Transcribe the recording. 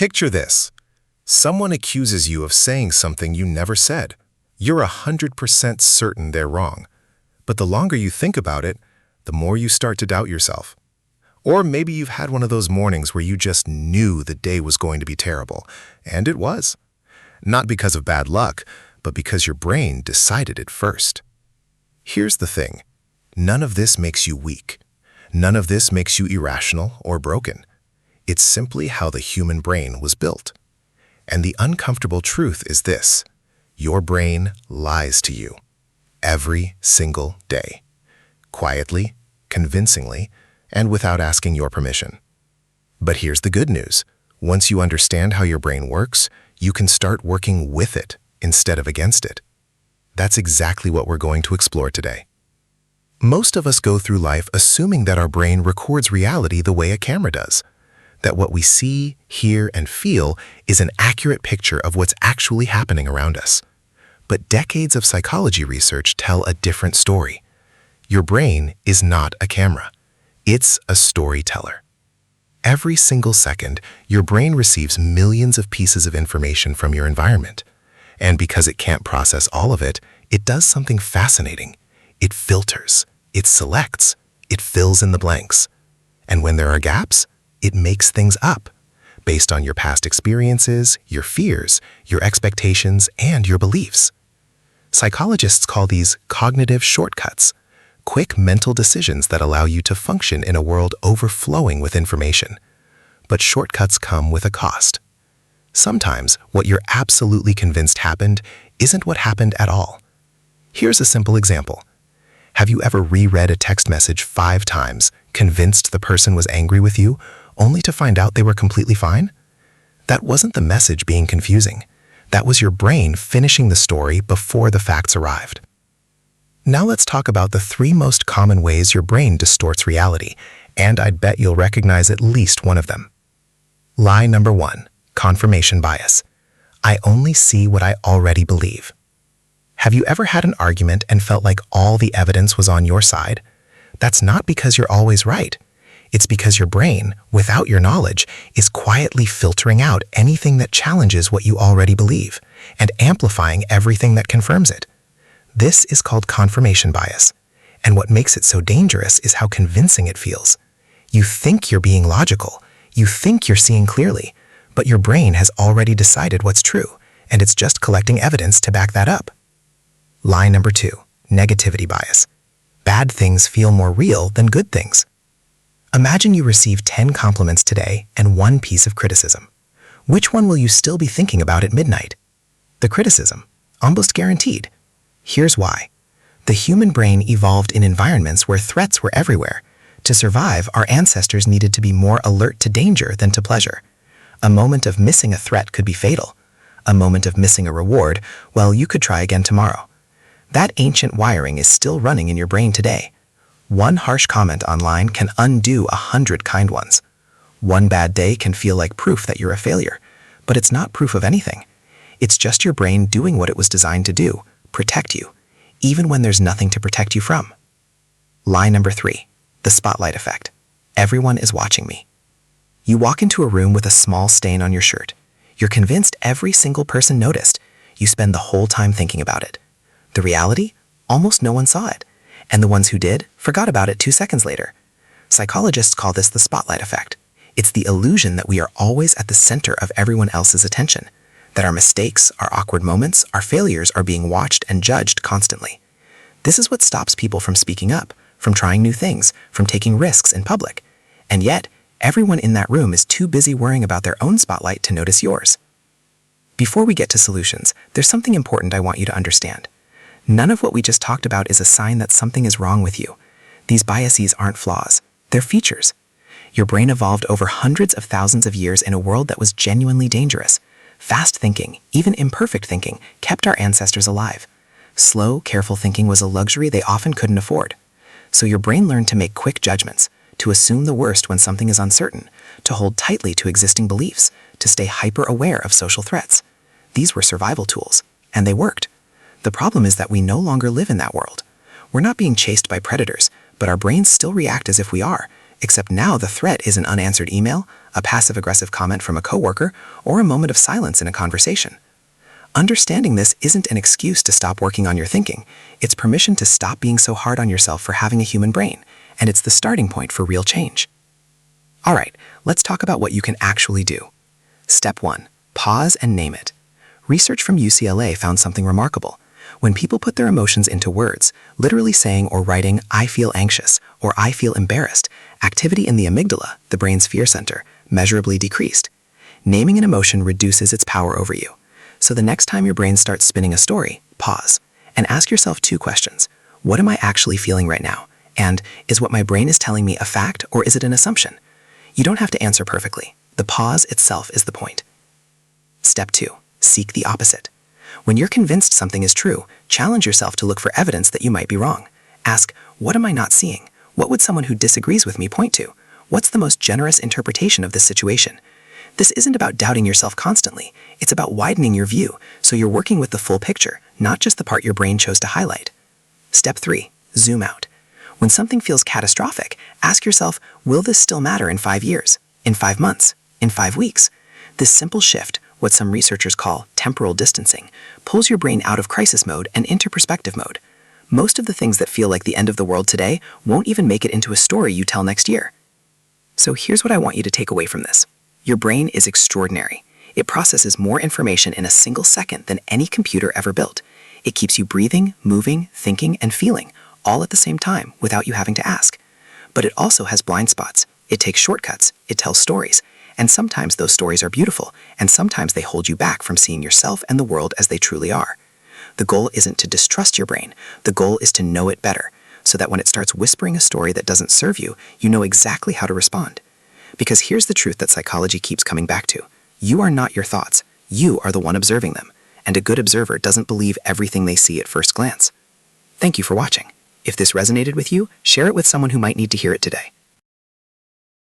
Picture this. Someone accuses you of saying something you never said. You're 100% certain they're wrong. But the longer you think about it, the more you start to doubt yourself. Or maybe you've had one of those mornings where you just knew the day was going to be terrible. And it was. Not because of bad luck, but because your brain decided it first. Here's the thing. None of this makes you weak. None of this makes you irrational or broken. It's simply how the human brain was built. And the uncomfortable truth is this. Your brain lies to you. Every single day. Quietly, convincingly, and without asking your permission. But here's the good news. Once you understand how your brain works, you can start working with it instead of against it. That's exactly what we're going to explore today. Most of us go through life assuming that our brain records reality the way a camera does. That what we see, hear, and feel is an accurate picture of what's actually happening around us. But decades of psychology research tell a different story. Your brain is not a camera. It's a storyteller. Every single second, your brain receives millions of pieces of information from your environment. And because it can't process all of it, it does something fascinating. It filters, it selects, it fills in the blanks. And when there are gaps, it makes things up, based on your past experiences, your fears, your expectations, and your beliefs. Psychologists call these cognitive shortcuts, quick mental decisions that allow you to function in a world overflowing with information. But shortcuts come with a cost. Sometimes what you're absolutely convinced happened isn't what happened at all. Here's a simple example. Have you ever reread a text message 5 times, convinced the person was angry with you, only to find out they were completely fine? That wasn't the message being confusing. That was your brain finishing the story before the facts arrived. Now let's talk about the 3 most common ways your brain distorts reality, and I'd bet you'll recognize at least one of them. Lie number 1, confirmation bias. I only see what I already believe. Have you ever had an argument and felt like all the evidence was on your side? That's not because you're always right. It's because your brain, without your knowledge, is quietly filtering out anything that challenges what you already believe and amplifying everything that confirms it. This is called confirmation bias, and what makes it so dangerous is how convincing it feels. You think you're being logical, you think you're seeing clearly, but your brain has already decided what's true, and it's just collecting evidence to back that up. Lie number 2, negativity bias. Bad things feel more real than good things. Imagine you receive 10 compliments today and 1 piece of criticism. Which one will you still be thinking about at midnight? The criticism, almost guaranteed. Here's why. The human brain evolved in environments where threats were everywhere. To survive, our ancestors needed to be more alert to danger than to pleasure. A moment of missing a threat could be fatal. A moment of missing a reward, well, you could try again tomorrow. That ancient wiring is still running in your brain today. 1 harsh comment online can undo 100 kind ones. 1 bad day can feel like proof that you're a failure, but it's not proof of anything. It's just your brain doing what it was designed to do, protect you, even when there's nothing to protect you from. Lie number 3, the spotlight effect. Everyone is watching me. You walk into a room with a small stain on your shirt. You're convinced every single person noticed. You spend the whole time thinking about it. The reality? Almost no one saw it. And the ones who did forgot about it 2 seconds later. Psychologists call this the spotlight effect. It's the illusion that we are always at the center of everyone else's attention, that our mistakes, our awkward moments, our failures are being watched and judged constantly. This is what stops people from speaking up, from trying new things, from taking risks in public. And yet, everyone in that room is too busy worrying about their own spotlight to notice yours. Before we get to solutions, there's something important I want you to understand. None of what we just talked about is a sign that something is wrong with you. These biases aren't flaws, they're features. Your brain evolved over hundreds of thousands of years in a world that was genuinely dangerous. Fast thinking, even imperfect thinking, kept our ancestors alive. Slow, careful thinking was a luxury they often couldn't afford. So your brain learned to make quick judgments, to assume the worst when something is uncertain, to hold tightly to existing beliefs, to stay hyper-aware of social threats. These were survival tools, and they worked. The problem is that we no longer live in that world. We're not being chased by predators, but our brains still react as if we are, except now the threat is an unanswered email, a passive-aggressive comment from a coworker, or a moment of silence in a conversation. Understanding this isn't an excuse to stop working on your thinking. It's permission to stop being so hard on yourself for having a human brain, and it's the starting point for real change. All right, let's talk about what you can actually do. Step 1. Pause and name it. Research from UCLA found something remarkable. When people put their emotions into words, literally saying or writing, "I feel anxious," or "I feel embarrassed," activity in the amygdala, the brain's fear center, measurably decreased. Naming an emotion reduces its power over you. So the next time your brain starts spinning a story, pause and ask yourself 2 questions. What am I actually feeling right now? And is what my brain is telling me a fact, or is it an assumption? You don't have to answer perfectly. The pause itself is the point. Step 2. Seek the opposite. When you're convinced something is true, challenge yourself to look for evidence that you might be wrong. Ask, what am I not seeing? What would someone who disagrees with me point to? What's the most generous interpretation of this situation? This isn't about doubting yourself constantly. It's about widening your view, so you're working with the full picture, not just the part your brain chose to highlight. Step 3. Zoom out. When something feels catastrophic, ask yourself, will this still matter in 5 years? In 5 months? In 5 weeks? This simple shift, what some researchers call temporal distancing, pulls your brain out of crisis mode and into perspective mode. Most of the things that feel like the end of the world today won't even make it into a story you tell next year. So here's what I want you to take away from this. Your brain is extraordinary. It processes more information in a single second than any computer ever built. It keeps you breathing, moving, thinking, and feeling, all at the same time without you having to ask. But it also has blind spots. It takes shortcuts. It tells stories. And sometimes those stories are beautiful, and sometimes they hold you back from seeing yourself and the world as they truly are. The goal isn't to distrust your brain. The goal is to know it better, so that when it starts whispering a story that doesn't serve you, you know exactly how to respond. Because here's the truth that psychology keeps coming back to. You are not your thoughts. You are the one observing them. And a good observer doesn't believe everything they see at first glance. Thank you for watching. If this resonated with you, share it with someone who might need to hear it today.